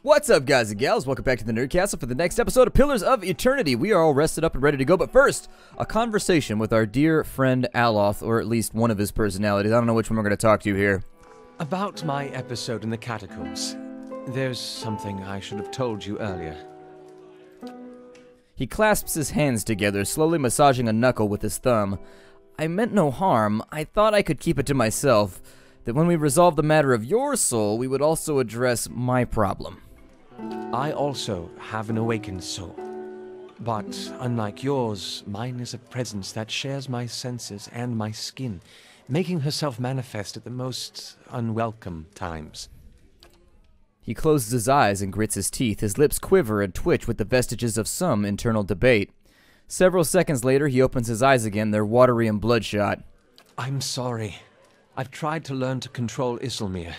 What's up, guys and gals? Welcome back to the Nerd Castle for the next episode of Pillars of Eternity. We are all rested up and ready to go, but first, a conversation with our dear friend Aloth, or at least one of his personalities. I don't know which one we're going to talk to here. About my episode in the catacombs. There's something I should have told you earlier. He clasps his hands together, slowly massaging a knuckle with his thumb. I meant no harm. I thought I could keep it to myself. That when we resolve the matter of your soul, we would also address my problem. I also have an awakened soul. But unlike yours, mine is a presence that shares my senses and my skin, making herself manifest at the most unwelcome times. He closes his eyes and grits his teeth. His lips quiver and twitch with the vestiges of some internal debate. Several seconds later, he opens his eyes again. They're watery and bloodshot. I'm sorry. I've tried to learn to control Isilmir.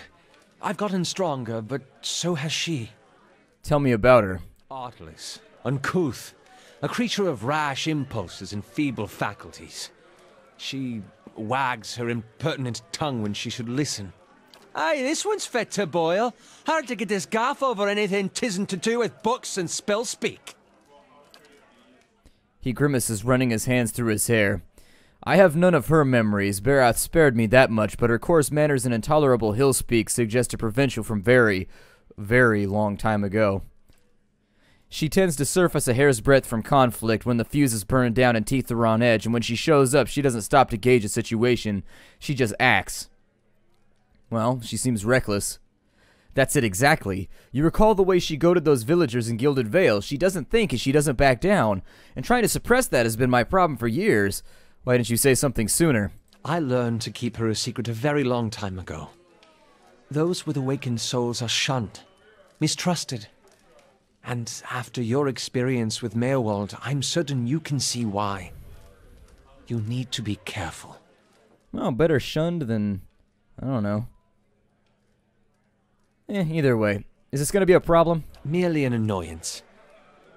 I've gotten stronger, but so has she. Tell me about her. Artless, uncouth, a creature of rash impulses and feeble faculties. She wags her impertinent tongue when she should listen. Aye, this one's fit to boil. Hard to get this gaff over anything tisn't to do with books and spell speak. He grimaces, running his hands through his hair. I have none of her memories. Barath spared me that much, but her coarse manners and intolerable hill speak suggest a provincial from very long time ago. She tends to surface a hair's breadth from conflict when the fuse is burned down and teeth are on edge, and when she shows up, she doesn't stop to gauge a situation. She just acts. Well, she seems reckless. That's it exactly. You recall the way she goaded those villagers in Gilded Vale. She doesn't think and she doesn't back down, and trying to suppress that has been my problem for years. Why didn't you say something sooner? I learned to keep her a secret a very long time ago. Those with awakened souls are shunned, mistrusted. And after your experience with Meerwald, I'm certain you can see why. You need to be careful. Well, better shunned than... I don't know. Either way. Is this going to be a problem? Merely an annoyance.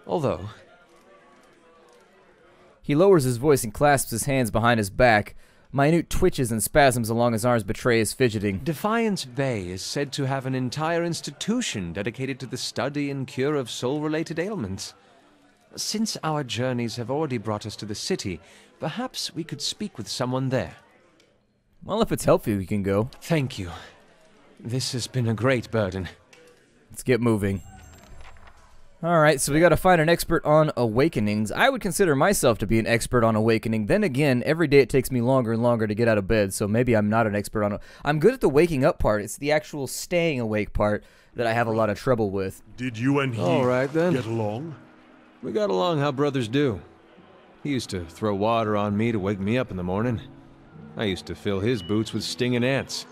Although... He lowers his voice and clasps his hands behind his back. Minute twitches and spasms along his arms betray his fidgeting. Defiance Bay is said to have an entire institution dedicated to the study and cure of soul-related ailments. Since our journeys have already brought us to the city, perhaps we could speak with someone there. Well, if it's helpful, we can go. Thank you. This has been a great burden. Let's get moving. Alright, so we gotta find an expert on awakenings. I would consider myself to be an expert on awakening. Then again, every day it takes me longer and longer to get out of bed, so maybe I'm not an expert on it. I'm good at the waking up part. It's the actual staying awake part that I have a lot of trouble with. Did you and he All right, then. get along? We got along how brothers do. He used to throw water on me to wake me up in the morning. I used to fill his boots with stinging ants.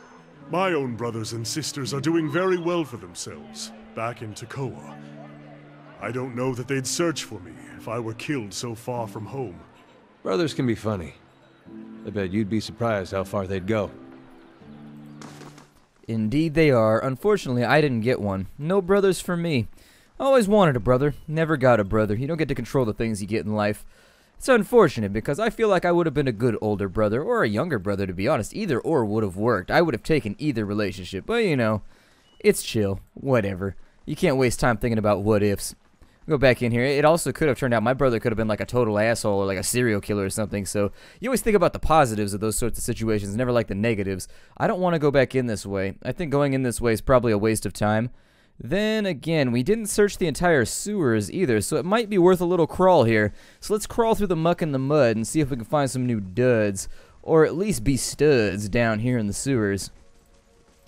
My own brothers and sisters are doing very well for themselves, back in Takoa. I don't know that they'd search for me if I were killed so far from home. Brothers can be funny. I bet you'd be surprised how far they'd go. Indeed they are. Unfortunately, I didn't get one. No brothers for me. Always wanted a brother. Never got a brother. You don't get to control the things you get in life. It's unfortunate because I feel like I would have been a good older brother, or a younger brother, to be honest. Either or would have worked. I would have taken either relationship. But, you know, it's chill. Whatever. You can't waste time thinking about what-ifs. Go back in here. It also could have turned out my brother could have been like a total asshole or like a serial killer or something. So you always think about the positives of those sorts of situations, never like the negatives. I don't want to go back in this way. I think going in this way is probably a waste of time. Then again, we didn't search the entire sewers either, so it might be worth a little crawl here. So let's crawl through the muck and the mud and see if we can find some new duds, or at least be studs down here in the sewers.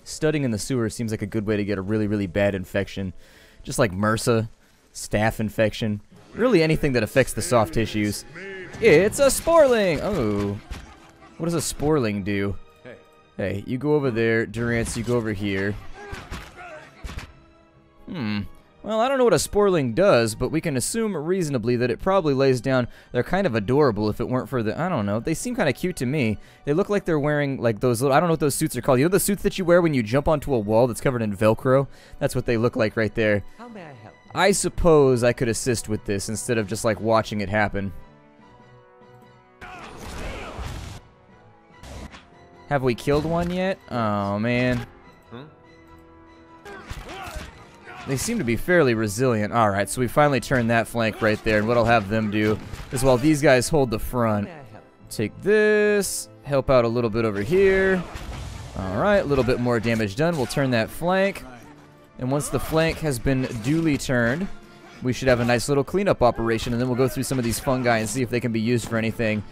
Studding in the sewers seems like a good way to get a really bad infection, just like MRSA. Staph infection, really anything that affects the soft tissues. It's a sporling! Oh. What does a sporling do? Hey, you go over there. Durance, you go over here. Well, I don't know what a sporling does, but we can assume reasonably that it probably lays down. They're kind of adorable if it weren't for the... I don't know. They seem kind of cute to me. They look like they're wearing, like, those little... I don't know what those suits are called. You know the suits that you wear when you jump onto a wall that's covered in Velcro? That's what they look like right there. How may I help? I suppose I could assist with this instead of just like watching it happen. Have we killed one yet? Oh man. They seem to be fairly resilient. Alright, so we finally turned that flank right there, and what I'll have them do is while these guys hold the front, take this, help out a little bit over here. Alright, a little bit more damage done. We'll turn that flank, and once the flank has been duly turned, we should have a nice little cleanup operation, and then we'll go through some of these fungi and see if they can be used for anything.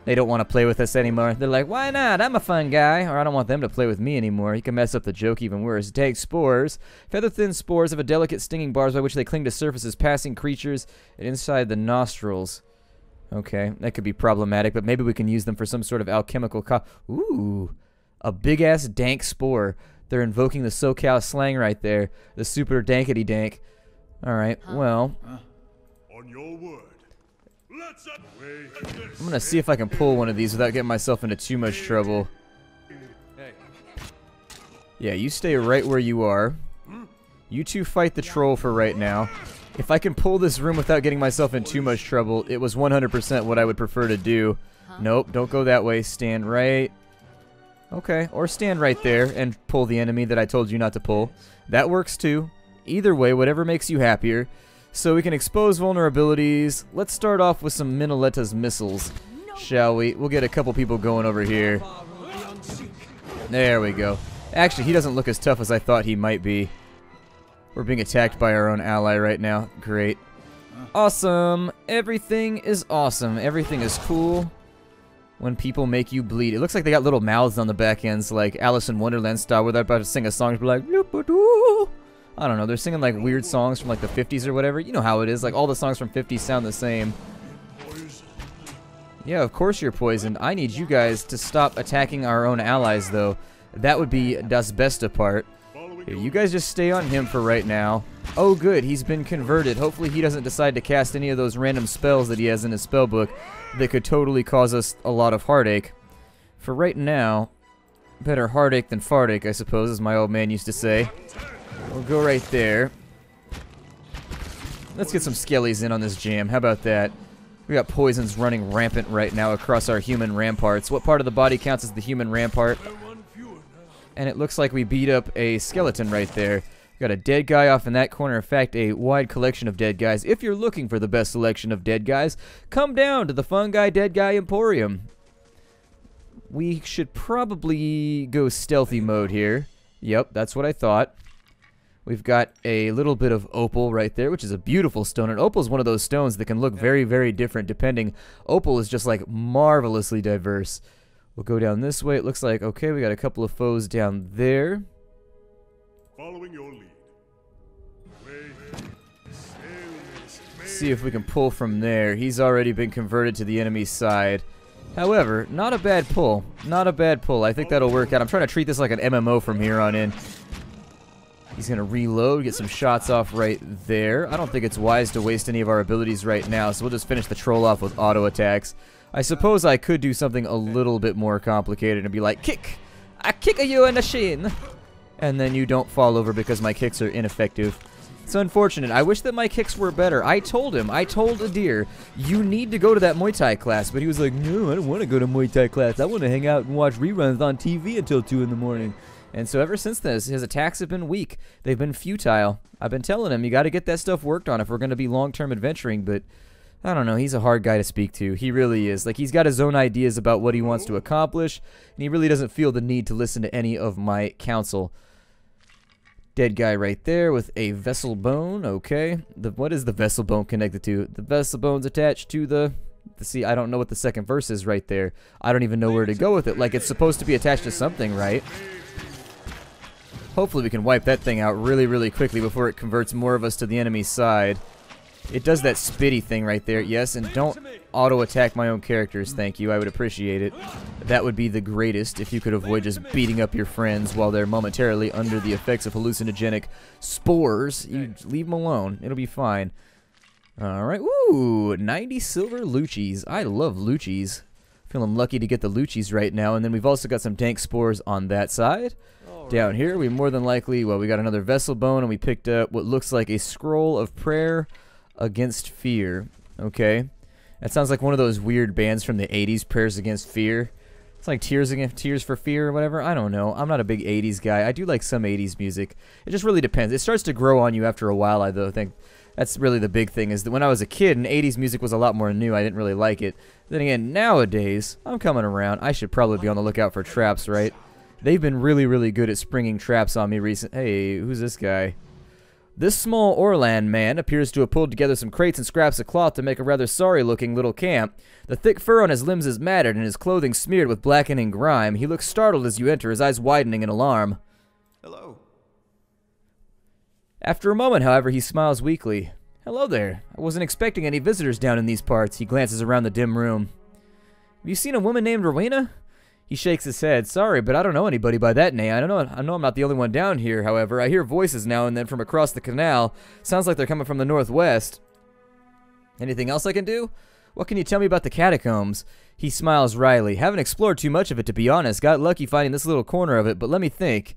They don't want to play with us anymore. They're like, why not? I'm a fun guy. Or I don't want them to play with me anymore. You can mess up the joke even worse. Dank spores. Feather-thin spores have a delicate stinging barbs by which they cling to surfaces, passing creatures and inside the nostrils. Okay, that could be problematic, but maybe we can use them for some sort of alchemical Ooh, a big-ass dank spore. They're invoking the SoCal slang right there. The super dankity dank. Alright, well. On your word. I'm gonna see if I can pull one of these without getting myself into too much trouble. Yeah, you stay right where you are. You two fight the troll for right now. If I can pull this room without getting myself in too much trouble, it was 100% what I would prefer to do. Nope, don't go that way. Stand right. Okay, or stand right there and pull the enemy that I told you not to pull. That works too. Either way, whatever makes you happier. So we can expose vulnerabilities. Let's start off with some Minoleta's missiles, shall we? We'll get a couple people going over here. There we go. Actually, he doesn't look as tough as I thought he might be. We're being attacked by our own ally right now. Great. Awesome. Everything is awesome. Everything is cool. When people make you bleed. It looks like they got little mouths on the back ends, like Alice in Wonderland style, where they're about to sing a song, be like, "Loop-a-doo." I don't know, they're singing like weird songs from like the 50s or whatever. You know how it is, like all the songs from 50s sound the same. Yeah, of course you're poisoned. I need you guys to stop attacking our own allies though. That would be das beste part. Here, you guys just stay on him for right now. Oh good, he's been converted. Hopefully he doesn't decide to cast any of those random spells that he has in his spell book that could totally cause us a lot of heartache. For right now, better heartache than fartache, I suppose, as my old man used to say. We'll go right there. Let's get some skellies in on this jam. How about that? We got poisons running rampant right now across our human ramparts. What part of the body counts as the human rampart? And it looks like we beat up a skeleton right there. Got a dead guy off in that corner. In fact, a wide collection of dead guys. If you're looking for the best selection of dead guys, come down to the Fungi Dead Guy Emporium. We should probably go stealthy mode here. Yep, that's what I thought. We've got a little bit of opal right there, which is a beautiful stone. And opal is one of those stones that can look very, very different depending. Opal is just like marvelously diverse. We'll go down this way. It looks like, okay, we got a couple of foes down there. Following your lead. See if we can pull from there. He's already been converted to the enemy's side. However, not a bad pull. Not a bad pull. I think that'll work out. I'm trying to treat this like an MMO from here on in. He's going to reload, get some shots off right there. I don't think it's wise to waste any of our abilities right now, so we'll just finish the troll off with auto attacks. I suppose I could do something a little bit more complicated and be like, kick! I kick you in the shin! And then you don't fall over because my kicks are ineffective. It's unfortunate. I wish that my kicks were better. I told Adir, you need to go to that Muay Thai class. But he was like, no, I don't want to go to Muay Thai class. I want to hang out and watch reruns on TV until 2 in the morning. And so ever since this, his attacks have been weak. They've been futile. I've been telling him, you got to get that stuff worked on if we're going to be long-term adventuring, but I don't know, he's a hard guy to speak to. He really is. Like, he's got his own ideas about what he wants to accomplish, and he really doesn't feel the need to listen to any of my counsel. Dead guy right there with a vessel bone, okay. What is the vessel bone connected to? The vessel bone's attached to the... See, I don't know what the second verse is right there. I don't even know where to go with it. Like, it's supposed to be attached to something, right? Hopefully we can wipe that thing out really, really quickly before it converts more of us to the enemy's side. It does that spitty thing right there, yes, and don't auto-attack my own characters, thank you, I would appreciate it. That would be the greatest if you could avoid just beating up your friends while they're momentarily under the effects of hallucinogenic spores. You leave them alone, it'll be fine. Alright, ooh, 90 silver Luchis. I love Luchis. Feeling lucky to get the Luchis right now, and then we've also got some dank spores on that side. Down here, we more than likely, well, we got another vessel bone, and we picked up what looks like a scroll of prayer against fear. Okay. That sounds like one of those weird bands from the 80s, Prayers Against Fear. It's like Tears for Fear or whatever. I don't know. I'm not a big 80s guy. I do like some 80s music. It just really depends. It starts to grow on you after a while, I think. That's really the big thing, is that when I was a kid and 80s music was a lot more new, I didn't really like it. Then again, nowadays, I'm coming around. I should probably be on the lookout for traps, right? They've been really, really good at springing traps on me recently. Hey, who's this guy? This small Orlan man appears to have pulled together some crates and scraps of cloth to make a rather sorry-looking little camp. The thick fur on his limbs is matted and his clothing smeared with blackening grime. He looks startled as you enter, his eyes widening in alarm. Hello. After a moment, however, he smiles weakly. Hello there. I wasn't expecting any visitors down in these parts. He glances around the dim room. Have you seen a woman named Rowena? He shakes his head. Sorry, but I don't know anybody by that name. I know I'm not the only one down here, however. I hear voices now and then from across the canal. Sounds like they're coming from the northwest. Anything else I can do? What can you tell me about the catacombs? He smiles wryly. Haven't explored too much of it, to be honest. Got lucky finding this little corner of it, but let me think.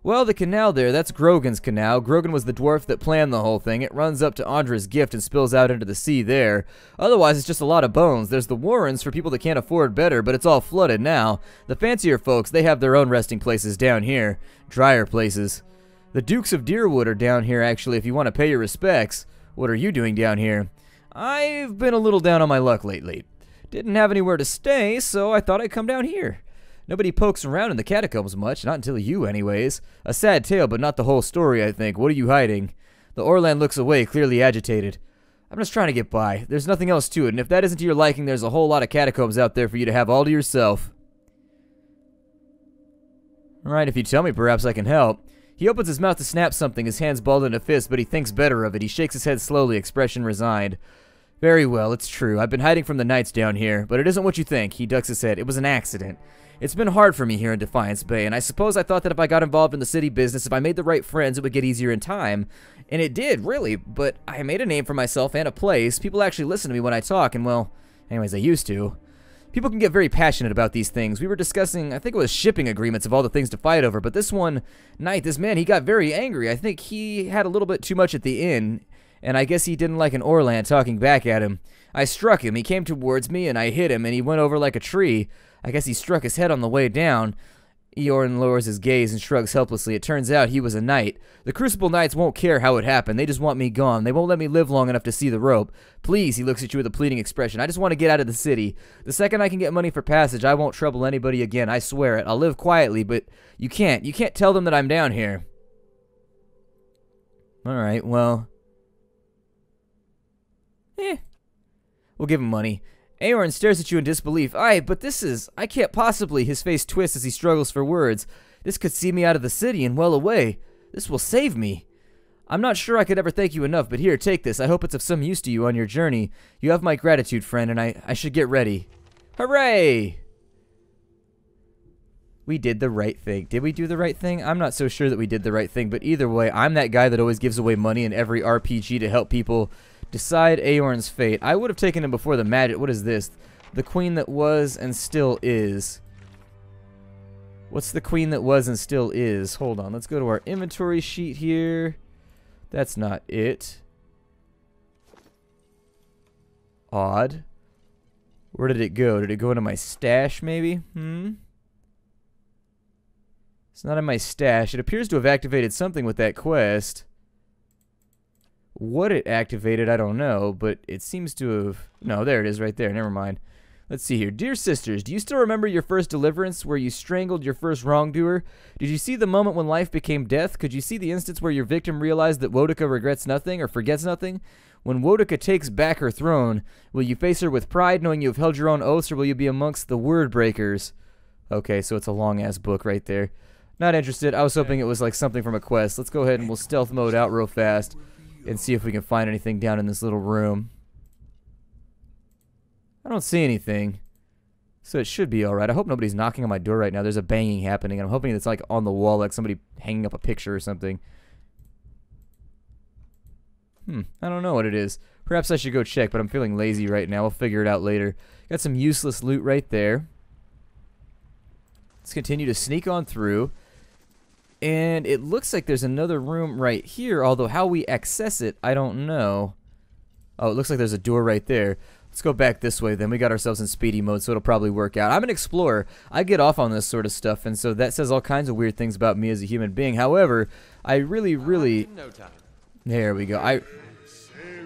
Well, the canal there, that's Grogan's canal. Grogan was the dwarf that planned the whole thing. It runs up to Andra's gift and spills out into the sea there. Otherwise, it's just a lot of bones. There's the Warrens for people that can't afford better, but it's all flooded now. The fancier folks, they have their own resting places down here. Drier places. The Dukes of Deerwood are down here, actually, if you want to pay your respects. What are you doing down here? I've been a little down on my luck lately. Didn't have anywhere to stay, so I thought I'd come down here. Nobody pokes around in the catacombs much, not until you anyways. A sad tale, but not the whole story, I think. What are you hiding? The Orlan looks away, clearly agitated. I'm just trying to get by. There's nothing else to it, and if that isn't to your liking, there's a whole lot of catacombs out there for you to have all to yourself. Alright, if you tell me, perhaps I can help. He opens his mouth to snap something, his hands balled in a fist, but he thinks better of it. He shakes his head slowly, expression resigned. Very well, it's true. I've been hiding from the knights down here, but it isn't what you think. He ducks his head. It was an accident. It's been hard for me here in Defiance Bay, and I suppose I thought that if I got involved in the city business, if I made the right friends, it would get easier in time. And it did, really, but I made a name for myself and a place. People actually listen to me when I talk, and well, anyways, they used to. People can get very passionate about these things. We were discussing, I think it was shipping agreements of all the things to fight over, but this one night, this man, he got very angry. I think he had a little bit too much at the inn, and I guess he didn't like an Orlan talking back at him. I struck him. He came towards me, and I hit him, and he went over like a tree. I guess he struck his head on the way down. Eorn lowers his gaze and shrugs helplessly. It turns out he was a knight. The Crucible Knights won't care how it happened. They just want me gone. They won't let me live long enough to see the rope. Please, he looks at you with a pleading expression. I just want to get out of the city. The second I can get money for passage, I won't trouble anybody again. I swear it. I'll live quietly, but you can't. You can't tell them that I'm down here. Alright, well. We'll give him money. Eorn stares at you in disbelief. Aye, but this is... I can't possibly... His face twists as he struggles for words. This could see me out of the city and well away. This will save me. I'm not sure I could ever thank you enough, but here, take this. I hope it's of some use to you on your journey. You have my gratitude, friend, and I should get ready. Hooray! We did the right thing. Did we do the right thing? I'm not so sure that we did the right thing, but either way, I'm that guy that always gives away money in every RPG to help people decide Eorn's fate. I would have taken him before the magic. What is this? The queen that was and still is. What's the queen that was and still is? Hold on. Let's go to our inventory sheet here. That's not it. Odd. Where did it go? Did it go into my stash, maybe? It's not in my stash. It appears to have activated something with that quest. What it activated, I don't know, but it seems to have... No, there it is right there. Never mind. Let's see here. Dear sisters, do you still remember your first deliverance where you strangled your first wrongdoer? Did you see the moment when life became death? Could you see the instance where your victim realized that Woedica regrets nothing or forgets nothing? When Woedica takes back her throne, will you face her with pride knowing you have held your own oaths, or will you be amongst the word breakers? Okay, so it's a long-ass book right there. Not interested. I was hoping it was like something from a quest. Let's go ahead and we'll stealth mode out real fast and see if we can find anything down in this little room. I don't see anything, so it should be alright. I hope nobody's knocking on my door right now. There's a banging happening, and I'm hoping it's like on the wall, like somebody hanging up a picture or something. I don't know what it is. Perhaps I should go check, but I'm feeling lazy right now. We'll figure it out later. Got some useless loot right there. Let's continue to sneak on through. And it looks like there's another room right here, although how we access it, I don't know. Oh, it looks like there's a door right there. Let's Let's go back this way then. We got ourselves in speedy mode, so it'll probably work out. I'm an explorer. I get off on this sort of stuff, and so that says all kinds of weird things about me as a human being. However, I really... There we go. I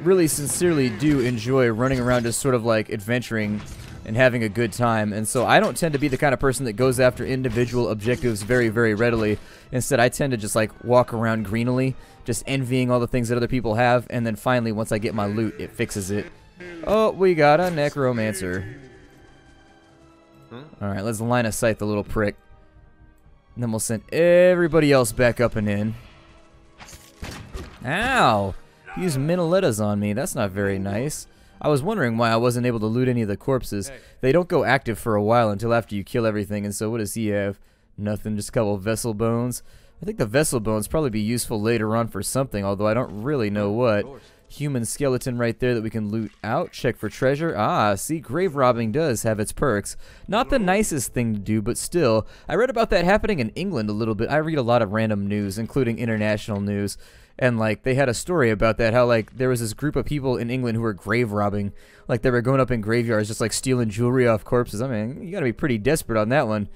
really sincerely do enjoy running around just sort of like adventuring and having a good time, and so I don't tend to be the kind of person that goes after individual objectives very, very readily. Instead, I tend to just like walk around greenily, just envying all the things that other people have, and then finally, once I get my loot, it fixes it. Oh, we got a necromancer. Alright, let's line of sight the little prick. And then we'll send everybody else back up and in. Ow! He used Minolettas on me. That's not very nice. I was wondering why I wasn't able to loot any of the corpses. They don't go active for a while until after you kill everything, and so what does he have? Nothing, just a couple of vessel bones. I think the vessel bones probably be useful later on for something, although I don't really know what. Human skeleton right there that we can loot out. Check for treasure. Ah, see, grave robbing does have its perks. Not the nicest thing to do, but still. I read about that happening in England a little bit. I read a lot of random news, including international news. And, like, they had a story about that, how, like, there was this group of people in England who were grave robbing. Like, they were going up in graveyards just, like, stealing jewelry off corpses. I mean, you gotta be pretty desperate on that one.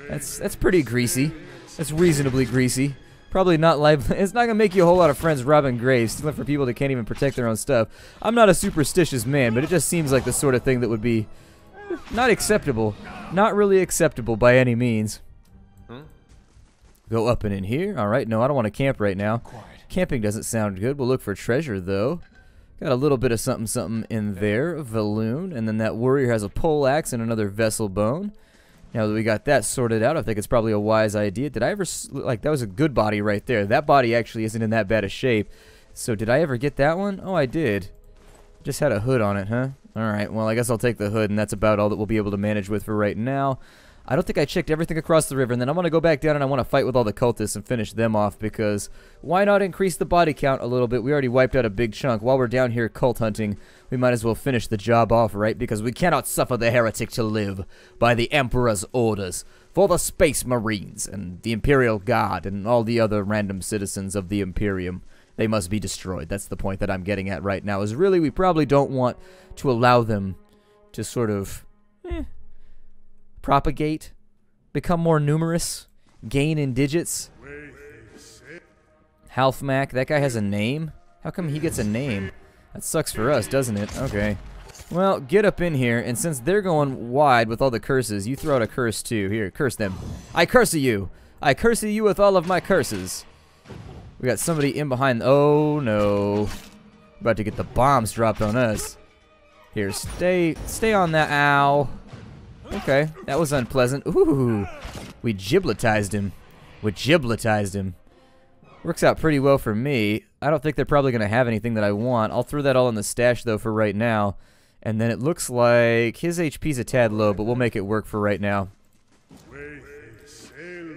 That's pretty greasy. That's reasonably greasy. Probably not lively. It's not gonna make you a whole lot of friends robbing graves, stealing for people that can't even protect their own stuff. I'm not a superstitious man, but it just seems like the sort of thing that would be not acceptable. Not really acceptable by any means. Go up and in here. Alright, no, I don't want to camp right now. Camping doesn't sound good. We'll look for treasure, though. Got a little bit of something in there. A Valoon. And then that warrior has a pole axe and another vessel bone. Now that we got that sorted out, I think it's probably a wise idea. Did I ever... Like, that was a good body right there. That body actually isn't in that bad a shape. So, did I ever get that one? Oh, I did. Just had a hood on it, huh? Alright, well, I guess I'll take the hood, and that's about all that we'll be able to manage with for right now. I don't think I checked everything across the river, and then I'm going to go back down and I want to fight with all the cultists and finish them off, because why not increase the body count a little bit? We already wiped out a big chunk. While we're down here cult hunting, we might as well finish the job off, right? Because we cannot suffer the heretic to live by the Emperor's orders. For the Space Marines and the Imperial Guard and all the other random citizens of the Imperium, they must be destroyed. That's the point that I'm getting at right now, is really we probably don't want to allow them to sort of... propagate, become more numerous, gain in digits. Halfmack, that guy has a name? How come he gets a name? That sucks for us, doesn't it? Okay. Well, get up in here, and since they're going wide with all the curses, you throw out a curse too. Here, curse them. I curse you! I curse you with all of my curses. We got somebody in behind. Oh no. About to get the bombs dropped on us. Here, stay on that. Ow. Okay, that was unpleasant. Ooh, we gibletized him. We gibletized him. Works out pretty well for me. I don't think they're probably going to have anything that I want. I'll throw that all in the stash, though, for right now. And then it looks like his HP's a tad low, but we'll make it work for right now.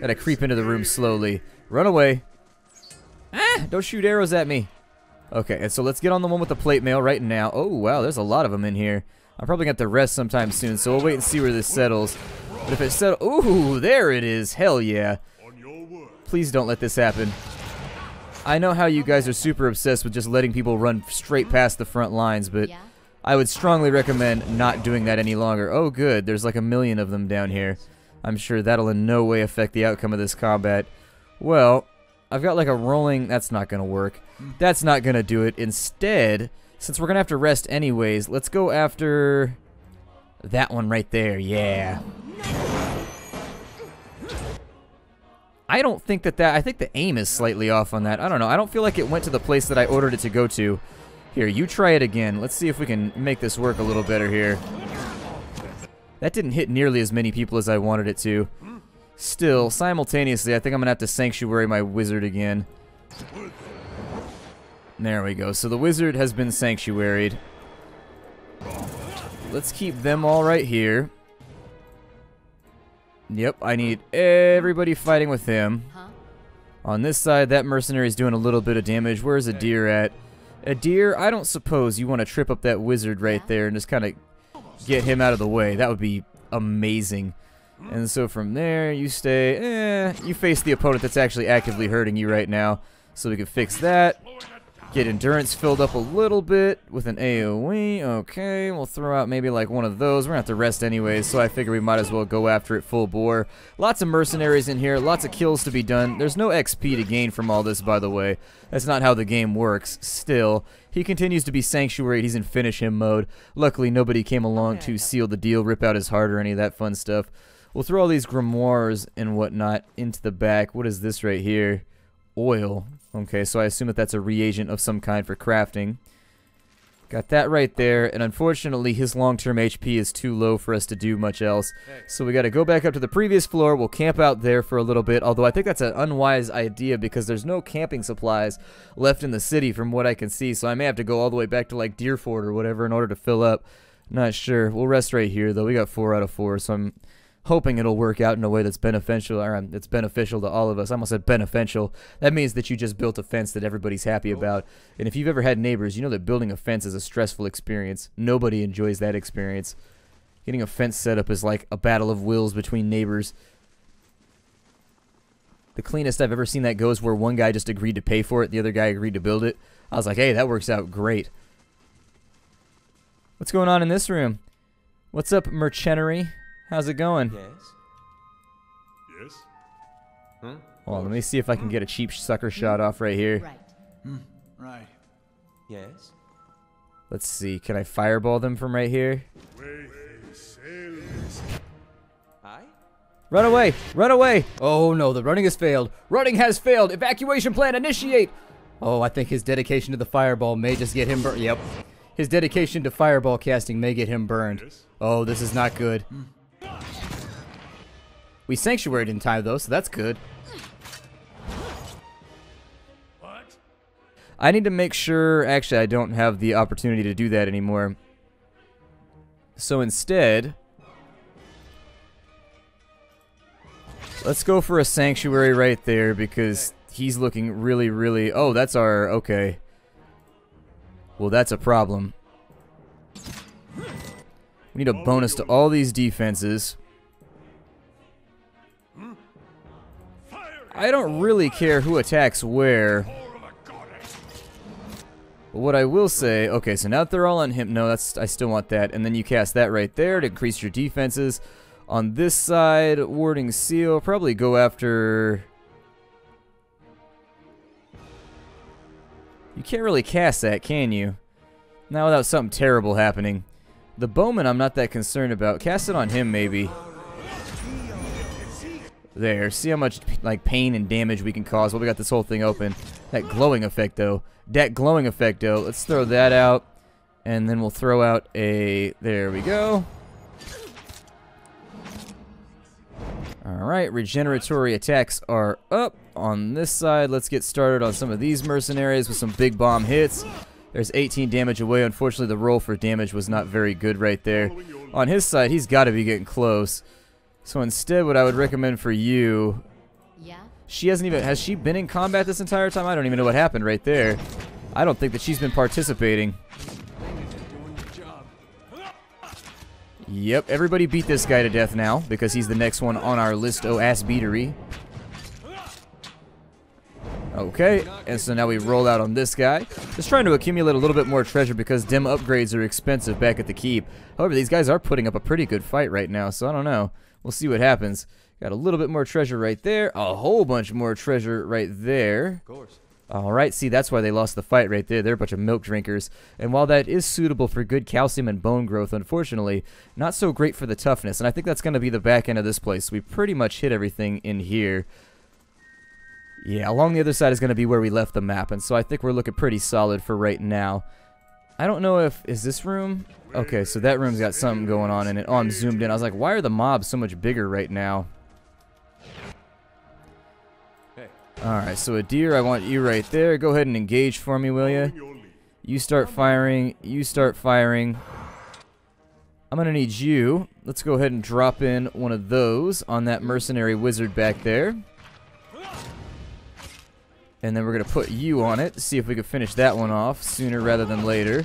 Gotta creep into the room slowly. Run away. Ah, don't shoot arrows at me. Okay, and so let's get on the one with the plate mail right now. Oh, wow, there's a lot of them in here. I'm probably going to have to rest sometime soon, so we'll wait and see where this settles. But if it settles... Ooh, there it is. Hell yeah. Please don't let this happen. I know how you guys are super obsessed with just letting people run straight past the front lines, but I would strongly recommend not doing that any longer. Oh, good. There's like a million of them down here. I'm sure that'll in no way affect the outcome of this combat. Well, I've got like a rolling... That's not going to work. That's not going to do it. Instead... Since we're going to have to rest anyways, let's go after that one right there. Yeah. I don't think that I think the aim is slightly off on that. I don't know. I don't feel like it went to the place that I ordered it to go to. Here, you try it again. Let's see if we can make this work a little better here. That didn't hit nearly as many people as I wanted it to. Still, simultaneously, I think I'm going to have to sanctuary my wizard again. There we go. So the wizard has been sanctuaried. Let's keep them all right here. Yep, I need everybody fighting with him. On this side, that mercenary is doing a little bit of damage. Where's a deer at? A deer, I don't suppose you want to trip up that wizard right there and just kind of get him out of the way. That would be amazing. And so from there, you stay... you face the opponent that's actually actively hurting you right now. So we can fix that. Get endurance filled up a little bit with an AoE. Okay, we'll throw out maybe like one of those. We're gonna have to rest anyways, so I figure we might as well go after it full bore. Lots of mercenaries in here, lots of kills to be done. There's no XP to gain from all this, by the way. That's not how the game works. Still, he continues to be sanctuaried. He's in finish him mode. Luckily, nobody came along to seal the deal, rip out his heart, or any of that fun stuff. We'll throw all these grimoires and whatnot into the back. What is this right here? Oil. Okay, so I assume that that's a reagent of some kind for crafting. Got that right there, and unfortunately his long-term HP is too low for us to do much else. So we got to go back up to the previous floor. We'll camp out there for a little bit, although I think that's an unwise idea because there's no camping supplies left in the city from what I can see, so I may have to go all the way back to like Deerford or whatever in order to fill up. Not sure. We'll rest right here, though. We got 4 out of 4, so I'm hoping it'll work out in a way that's beneficial, or it's beneficial to all of us. I almost said beneficial. That means that you just built a fence that everybody's happy about. And if you've ever had neighbors, you know that building a fence is a stressful experience. Nobody enjoys that experience. Getting a fence set up is like a battle of wills between neighbors. The cleanest I've ever seen that go is where one guy just agreed to pay for it, the other guy agreed to build it. I was like, hey, that works out great. What's going on in this room? What's up, mercenary? How's it going? Yes? Yes? Huh? Well, let me see if I can get a cheap sucker shot off right here. Right. Right. Yes? Let's see. Can I fireball them from right here? Aye? Run away! Run away! Oh no, the running has failed. Running has failed! Evacuation plan initiate! Oh, I think his dedication to the fireball may just get him burned. Yep. His dedication to fireball casting may get him burned. Oh, this is not good. We sanctuaried in time, though, so that's good. What? I need to make sure... Actually, I don't have the opportunity to do that anymore. So instead... let's go for a sanctuary right there, because he's looking really, really... Oh, that's our... Okay. Well, that's a problem. We need a bonus to all these defenses. I don't really care who attacks where. But what I will say, okay, so now that they're all on him, no, that's, I still want that. And then you cast that right there to increase your defenses. On this side, warding seal, probably go after... You can't really cast that, can you? Not without something terrible happening. The bowman I'm not that concerned about. Cast it on him, maybe. There. See how much like pain and damage we can cause. Well, we got this whole thing open. That glowing effect, though. Let's throw that out. And then we'll throw out a... There we go. Alright, regeneratory attacks are up. On this side, let's get started on some of these mercenaries with some big bomb hits. There's 18 damage away. Unfortunately, the roll for damage was not very good right there. On his side, he's got to be getting close. So instead, what I would recommend for you... Yeah? She hasn't even... Has she been in combat this entire time? I don't even know what happened right there. I don't think that she's been participating. Yep, everybody beat this guy to death now, because he's the next one on our list, oh ass beatery. Okay, and so now we roll out on this guy. Just trying to accumulate a little bit more treasure because dim upgrades are expensive back at the keep. However, these guys are putting up a pretty good fight right now, so I don't know. We'll see what happens. Got a little bit more treasure right there, a whole bunch more treasure right there. Of course. Alright, see, that's why they lost the fight right there. They're a bunch of milk drinkers. And while that is suitable for good calcium and bone growth, unfortunately, not so great for the toughness. And I think that's going to be the back end of this place. We pretty much hit everything in here. Yeah, along the other side is going to be where we left the map. And so I think we're looking pretty solid for right now. I don't know if... Is this room? Okay, so that room's got something going on in it. Oh, I'm zoomed in. I was like, why are the mobs so much bigger right now? Alright, so a deer, I want you right there. Go ahead and engage for me, will you? You start firing. You start firing. I'm going to need you. Let's go ahead and drop in one of those on that mercenary wizard back there. And then we're going to put you on it. See if we can finish that one off sooner rather than later.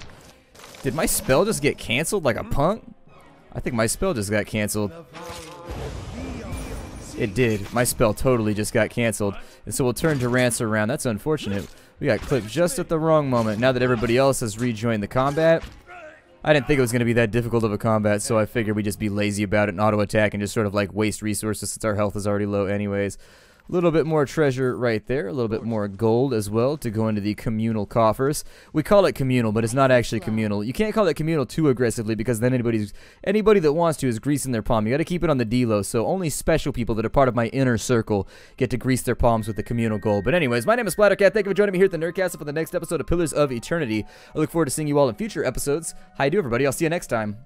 Did my spell just get canceled like a punk? I think my spell just got canceled. It did. My spell totally just got canceled. And so we'll turn Durance around. That's unfortunate. We got clipped just at the wrong moment. Now that everybody else has rejoined the combat, I didn't think it was going to be that difficult of a combat, so I figured we'd just be lazy about it and auto-attack and just sort of like waste resources since our health is already low anyways. A little bit more treasure right there, a little bit more gold as well to go into the communal coffers. We call it communal, but it's not actually communal. You can't call it communal too aggressively because then anybody that wants to is greasing their palm. You got to keep it on the D-low, so only special people that are part of my inner circle get to grease their palms with the communal gold. But anyways, my name is Splattercat. Thank you for joining me here at the Nerdcast for the next episode of Pillars of Eternity. I look forward to seeing you all in future episodes. How you do, everybody? I'll see you next time.